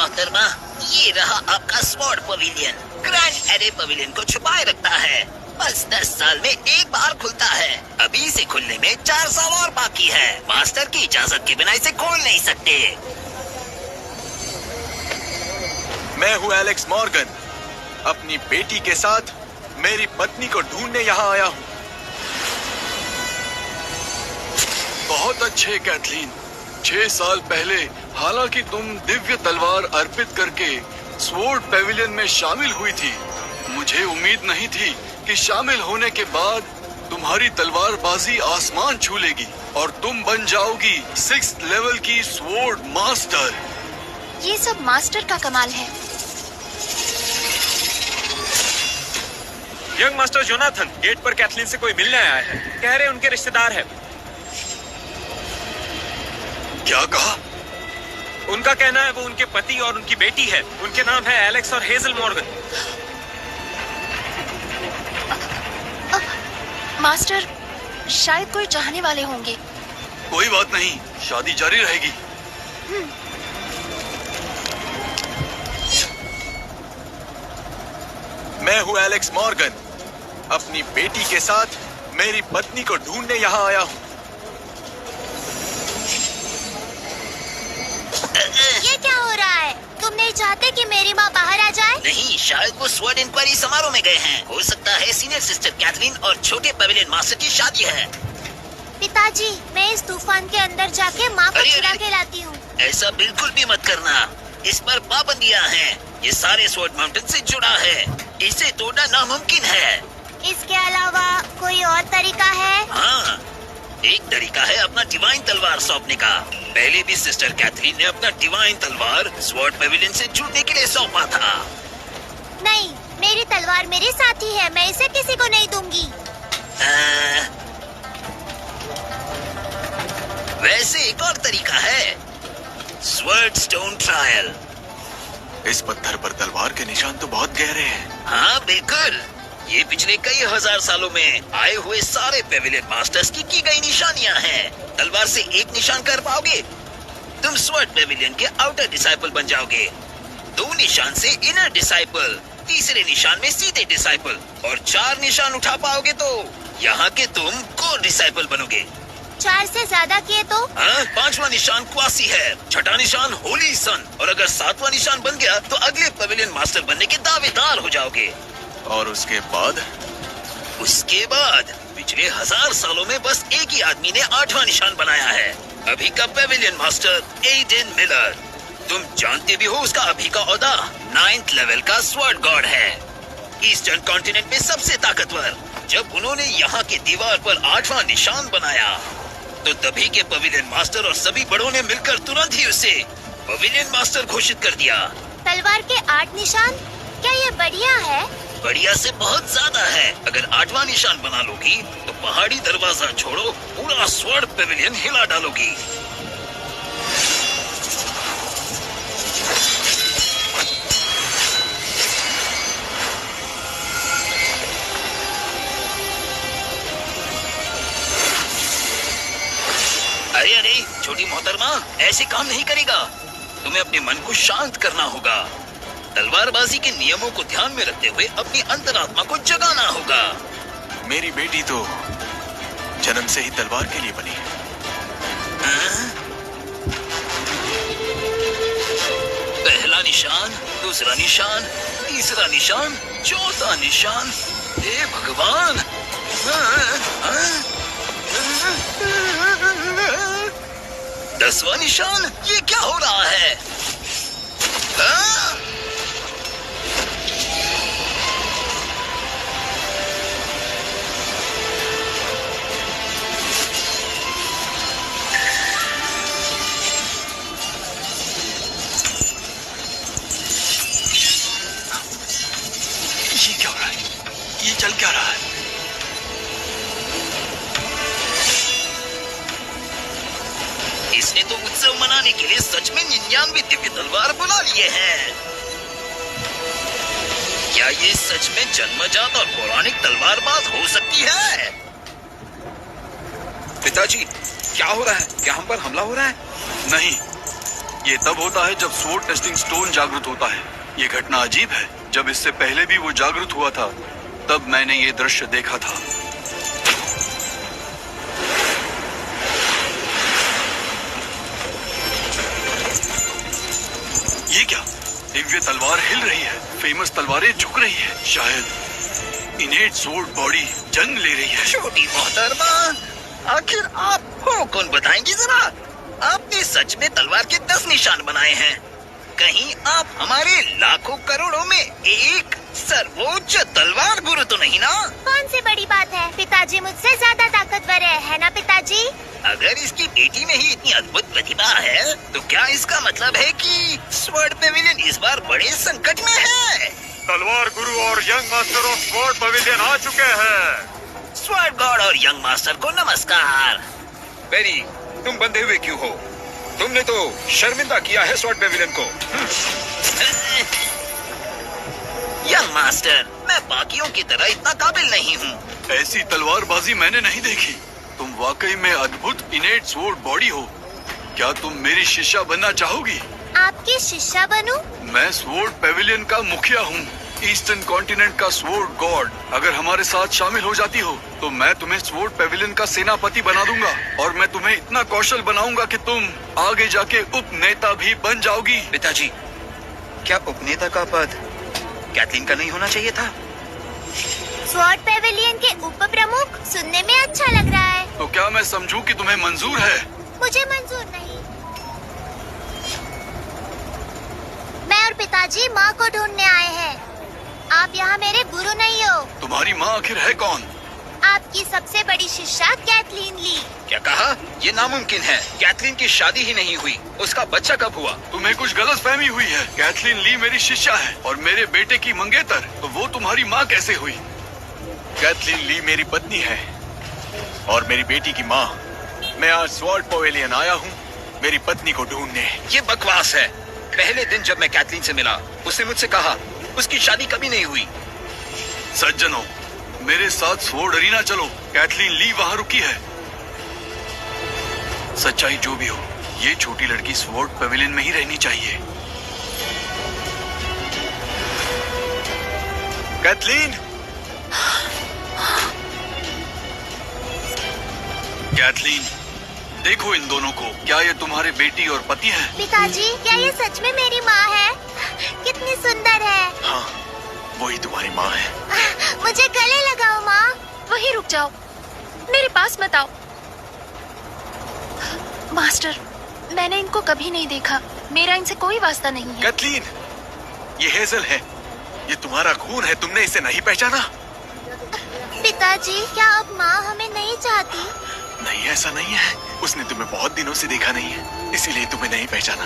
मोहतरमा, ये रहा आपका sword pavilion. Grand array pavilion को छुपाए रखता है, बस 10 साल में एक बार खुलता है। अभी इसे खुलने में 4 साल और बाकी है। मास्टर की इजाजत के बिना इसे खोल नहीं सकते। मैं हूँ एलेक्स मॉर्गन, अपनी बेटी के साथ मेरी पत्नी को ढूंढने यहाँ आया हूँ। बहुत अच्छे कैथलीन, 6 साल पहले हालांकि तुम दिव्य तलवार अर्पित करके स्वॉर्ड पेविलियन में शामिल हुई थी, मुझे उम्मीद नहीं थी कि शामिल होने के बाद तुम्हारी तलवारबाजी आसमान छू लेगी और तुम बन जाओगी 6th लेवल की स्वॉर्ड मास्टर। ये सब मास्टर का कमाल है। यंग मास्टर जोनाथन, गेट पर कैथलीन से कोई मिलने आया है। कह रहे उनके रिश्तेदार है। क्या कहा? उनका कहना है वो उनके पति और उनकी बेटी है। उनके नाम है एलेक्स और हेजल मॉर्गन। मास्टर, शायद कोई चाहने वाले होंगे। कोई बात नहीं, शादी जारी रहेगी। मैं हूँ एलेक्स मॉर्गन, अपनी बेटी के साथ मेरी पत्नी को ढूंढने यहाँ आया हूँ। ये क्या हो रहा है? तुम नहीं चाहते कि मेरी माँ बाहर आ जाए? नहीं, शायद वो स्वॉर्ड इंक्वायरी समारोह में गए हैं। हो सकता है सीनियर सिस्टर कैथरीन और छोटे पवेलियन मास्टर की शादी है। पिताजी, मैं इस तूफान के अंदर जाके माँ को अरे, छुड़ा अरे। के लाती हूँ। ऐसा बिल्कुल भी मत करना, इस पर पाबंदियां हैं। ये सारे स्वॉर्ड माउंटेन से जुड़ा है, इसे तोड़ना नामुमकिन है। इसके अलावा कोई और तरीका है? हाँ, एक तरीका है अपना डिवाइन तलवार सौंपने का। पहले भी सिस्टर कैथरीन ने अपना डिवाइन तलवार स्वॉर्ड पेविलियन से जुड़ने के लिए सौंपा था। नहीं, मेरी तलवार मेरे साथ ही है, मैं इसे किसी को नहीं दूंगी। वैसे एक और तरीका है, स्वॉर्ड स्टोन ट्रायल। इस पत्थर पर तलवार के निशान तो बहुत गहरे हैं। हाँ बिल्कुल, ये पिछले कई हजार सालों में आए हुए सारे पेविलियन मास्टर्स की गई निशानियां हैं। तलवार से एक निशान कर पाओगे, तुम स्वॉर्ड पेविलियन के आउटर डिसाइपल बन जाओगे। 2 निशान से इनर डिसाइपल, तीसरे निशान में सीधे डिसाइपल, और 4 निशान उठा पाओगे तो यहाँ के तुम कोर डिसाइपल बनोगे। 4 से ज्यादा किए तो? हाँ, 5वां निशान क्वासी है, 6ठा निशान होली सन, और अगर 7वां निशान बन गया तो अगले पेविलियन मास्टर बनने के दावेदार हो जाओगे। और उसके बाद पिछले 1000 सालों में बस एक ही आदमी ने 8वां निशान बनाया है, अभी का पेविलियन मास्टर एडेन मिलर। तुम जानते भी हो उसका अभी का ओहदा 9th लेवल का स्वॉर्ड गॉड है, ईस्टर्न कॉन्टिनेंट में सबसे ताकतवर। जब उन्होंने यहाँ के दीवार पर 8वां निशान बनाया तो तभी के पेविलियन मास्टर और सभी बड़ों ने मिलकर तुरंत ही उसे पेविलियन मास्टर घोषित कर दिया। तलवार के 8 निशान, क्या ये बढ़िया है? बढ़िया से बहुत ज्यादा है। अगर 8वां निशान बना लोगी तो पहाड़ी दरवाजा छोड़ो, पूरा स्वॉर्ड पेविलियन हिला डालोगी। अरे अरे छोटी मोहतरमा, ऐसे काम नहीं करेगा। तुम्हें अपने मन को शांत करना होगा। तलवारबाजी के नियमों को ध्यान में रखते हुए अपनी अंतरात्मा को जगाना होगा। मेरी बेटी तो जन्म से ही तलवार के लिए बनी है। पहला निशान, दूसरा निशान, तीसरा निशान, चौथा निशान। हे भगवान! 10वां निशान, ये क्या हो रहा है? ये क्या हो रहा है? ये चल क्या रहा है? इसने तो उत्सव मनाने के लिए सच में 99 दिव्य तलवार बुला लिए हैं। क्या ये सच में जन्मजात और पौराणिक तलवारबाज हो सकती है? पिताजी, क्या हो रहा है? क्या हम पर हमला हो रहा है? नहीं, ये तब होता है जब स्वॉर्ड टेस्टिंग स्टोन जागृत होता है। ये घटना अजीब है। जब इससे पहले भी वो जागृत हुआ था, तब मैंने ये दृश्य देखा था। ये क्या? दिव्य तलवार हिल रही है। फेमस तलवारें झुक रही है। शायद इनेट स्वॉर्ड बॉडी जन्म ले रही है। छोटी मोहतरमा, आखिर आप हो कौन, बताएंगी जरा? आपने सच में तलवार के 10 निशान बनाए हैं। कहीं आप हमारे लाखों करोड़ों में एक सर्वोच्च तलवार गुरु तो नहीं ना? कौन सी बड़ी बात है? पिताजी मुझसे ज्यादा ताकतवर है ना पिताजी? अगर इसकी बेटी में ही इतनी अद्भुत प्रतिभा है, तो क्या इसका मतलब है कि स्वॉर्ड पेविलियन इस बार बड़े संकट में है? तलवार गुरु और young master of sword pavilion आ चुके हैं। स्वॉर्ड गॉड और यंग मास्टर को नमस्कार। बेरी, तुम बंधे हुए क्यों हो? तुमने तो शर्मिंदा किया है स्वॉर्ड पेविलियन को। यंग मास्टर, मैं बाकियों की तरह इतना काबिल नहीं हूँ। ऐसी तलवारबाजी मैंने नहीं देखी। तुम वाकई में अद्भुत इनेट स्वॉर्ड बॉडी हो। क्या तुम मेरी शिष्या बनना चाहोगी? आपकी शिष्या बनूं? मैं स्वॉर्ड पेविलियन का मुखिया हूँ, ईस्टर्न कॉन्टिनेंट का स्वॉर्ड गॉड। अगर हमारे साथ शामिल हो जाती हो, तो मैं तुम्हें स्वॉर्ड पेविलियन का सेनापति बना दूंगा, और मैं तुम्हें इतना कौशल बनाऊंगा कि तुम आगे जाके उपनेता भी बन जाओगी। पिताजी, क्या उपनेता का पद कैथलीन का नहीं होना चाहिए था? स्वॉर्ड पेविलियन के उप प्रमुख सुनने में अच्छा लग रहा है। तो क्या मैं समझूं कि तुम्हें मंजूर है? मुझे मंजूर नहीं। मैं और पिताजी माँ को ढूंढने आए हैं। आप यहाँ मेरे गुरु नहीं हो। तुम्हारी माँ आखिर है कौन? आपकी सबसे बड़ी शिष्या कैथलीन ली। क्या कहा? ये नामुमकिन है। कैथलीन की शादी ही नहीं हुई। उसका बच्चा कब हुआ? तुम्हें कुछ गलतफहमी हुई है। कैथलीन ली मेरी शिष्या है, और मेरे बेटे की मंगेतर। तो वो तुम्हारी माँ कैसे हुई? कैथलीन ली मेरी पत्नी है और मेरी बेटी की माँ। मैं आज स्वॉर्ड पवेलियन आया हूँ मेरी पत्नी को ढूंढने। ये बकवास है। पहले दिन जब मैं कैथलीन से मिला, उसने मुझसे कहा उसकी शादी कभी नहीं हुई। सज्जनों, मेरे साथ स्वॉर्ड अरीना चलो। कैथलीन ली वहाँ रुकी है। सच्चाई जो भी हो, ये छोटी लड़की स्वॉर्ड पेविलियन में ही रहनी चाहिए। कैथलीन! कैथलीन, देखो इन दोनों को। क्या ये तुम्हारे बेटी और पति हैं? पिताजी, क्या ये सच में मेरी माँ है? कितनी सुंदर है। हाँ, वही तुम्हारी माँ है। मुझे गले लगाओ माँ। वहीं रुक जाओ, मेरे पास मत आओ। मास्टर, मैंने इनको कभी नहीं देखा। मेरा इनसे कोई वास्ता नहीं है। कैथलीन, ये हेजल है। ये तुम्हारा खून है। तुमने इसे नहीं पहचाना? पिताजी, क्या अब माँ हमें नहीं चाहती? नहीं, ऐसा नहीं है। उसने तुम्हें बहुत दिनों से देखा नहीं है, इसीलिए तुम्हें नहीं पहचाना।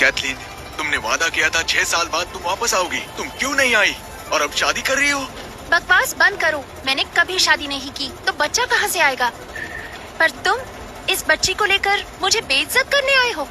कैथलीन, तुमने वादा किया था 6 साल बाद तुम वापस आओगी। तुम क्यों नहीं आई? और अब शादी कर रही हो? बकवास बंद करो। मैंने कभी शादी नहीं की, तो बच्चा कहाँ से आएगा? पर तुम इस बच्ची को लेकर मुझे बेइज्जत करने आए हो।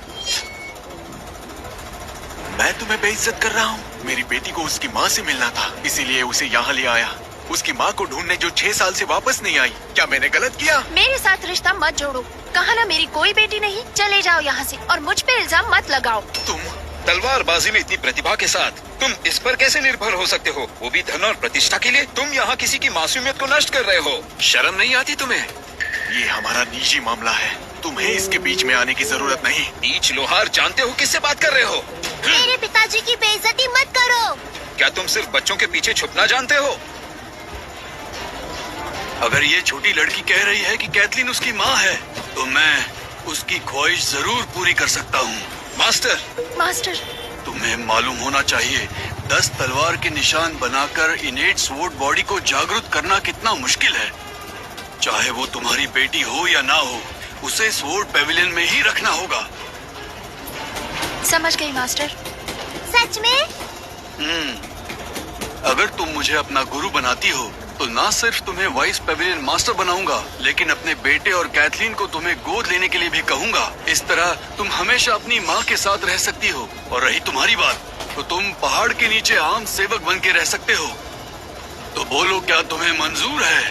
मैं तुम्हें बेइज्जत कर रहा हूँ? मेरी बेटी को उसकी माँ से मिलना था, इसीलिए उसे यहाँ ले आया। उसकी माँ को ढूंढने जो 6 साल से वापस नहीं आई। क्या मैंने गलत किया? मेरे साथ रिश्ता मत जोड़ो। कहा ना मेरी कोई बेटी नहीं। चले जाओ यहाँ से और मुझ पे इल्जाम मत लगाओ। तुम तलवारबाजी में इतनी प्रतिभा के साथ तुम इस पर कैसे निर्भर हो सकते हो? वो भी धन और प्रतिष्ठा के लिए। तुम यहाँ किसी की मासूमियत को नष्ट कर रहे हो। शर्म नहीं आती तुम्हें? ये हमारा निजी मामला है। तुम्हें इसके बीच में आने की जरूरत नहीं। नीच लोहार, जानते हो किससे बात कर रहे हो? मेरे पिताजी की बेइज्जती मत करो। क्या तुम सिर्फ बच्चों के पीछे छुपना जानते हो? अगर ये छोटी लड़की कह रही है कि कैथलीन उसकी माँ है, तो मैं उसकी ख्वाहिश जरूर पूरी कर सकता हूँ। मास्टर, तुम्हें मालूम होना चाहिए, 10 तलवार के निशान बनाकर इनेट स्वॉर्ड बॉडी को जागृत करना कितना मुश्किल है। चाहे वो तुम्हारी बेटी हो या ना हो, उसे स्वॉर्ड पेविलियन में ही रखना होगा। समझ गई मास्टर। सच में? अगर तुम मुझे अपना गुरु बनाती हो, तो ना सिर्फ तुम्हें वाइस पेविलियन मास्टर बनाऊंगा, लेकिन अपने बेटे और कैथलीन को तुम्हें गोद लेने के लिए भी कहूंगा। इस तरह तुम हमेशा अपनी माँ के साथ रह सकती हो। और रही तुम्हारी बात, तो तुम पहाड़ के नीचे आम सेवक बन के रह सकते हो। तो बोलो, क्या तुम्हें मंजूर है?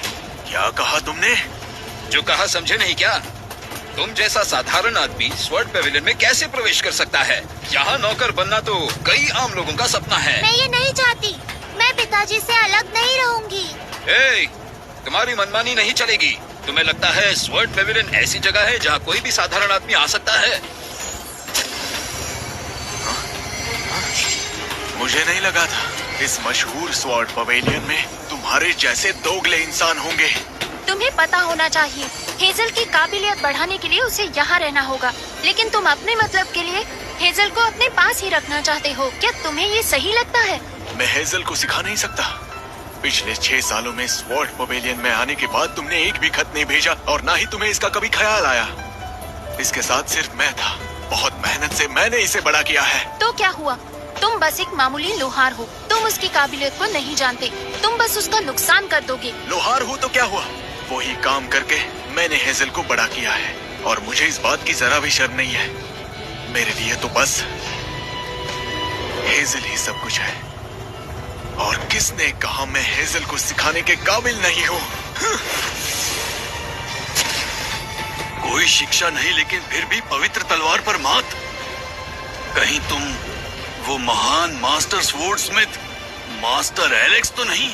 क्या कहा तुमने? जो कहा समझे नहीं क्या? तुम जैसा साधारण आदमी स्वॉर्ड पेविलियन में कैसे प्रवेश कर सकता है? यहाँ नौकर बनना तो कई आम लोगों का सपना है। मैं ये नहीं चाहती। मैं पिताजी से अलग नहीं रहूंगी। ए, तुम्हारी मनमानी नहीं चलेगी। तुम्हें लगता है स्वॉर्ड पेविलियन ऐसी जगह है जहाँ कोई भी साधारण आदमी आ सकता है? मुझे नहीं लगा था इस मशहूर स्वॉर्ड पवेलियन में तुम्हारे जैसे दोगले इंसान होंगे। तुम्हें पता होना चाहिए, हेजल की काबिलियत बढ़ाने के लिए उसे यहाँ रहना होगा, लेकिन तुम अपने मतलब के लिए हेजल को अपने पास ही रखना चाहते हो। क्या तुम्हें ये सही लगता है? मैं हेजल को सिखा नहीं सकता। पिछले 6 सालों में स्वॉर्ड पवेलियन में आने के बाद तुमने एक भी खत नहीं भेजा और ना ही तुम्हें इसका कभी ख्याल आया। इसके साथ सिर्फ मैं था। बहुत मेहनत से मैंने इसे बड़ा किया है। तो क्या हुआ? तुम बस एक मामूली लोहार हो। तुम उसकी काबिलियत को नहीं जानते। तुम बस उसका नुकसान कर दोगे। लोहार हो तो क्या हुआ? वही काम करके मैंने हेजल को बड़ा किया है और मुझे इस बात की जरा भी शर्म नहीं है। मेरे लिए तो बस हेजल ही सब कुछ है। और किसने कहा मैं हेजल को सिखाने के काबिल नहीं हूँ? कोई शिक्षा नहीं, लेकिन फिर भी पवित्र तलवार पर मात। कहीं तुम वो महान मास्टर स्वॉर्डस्मिथ मास्टर एलेक्स तो नहीं?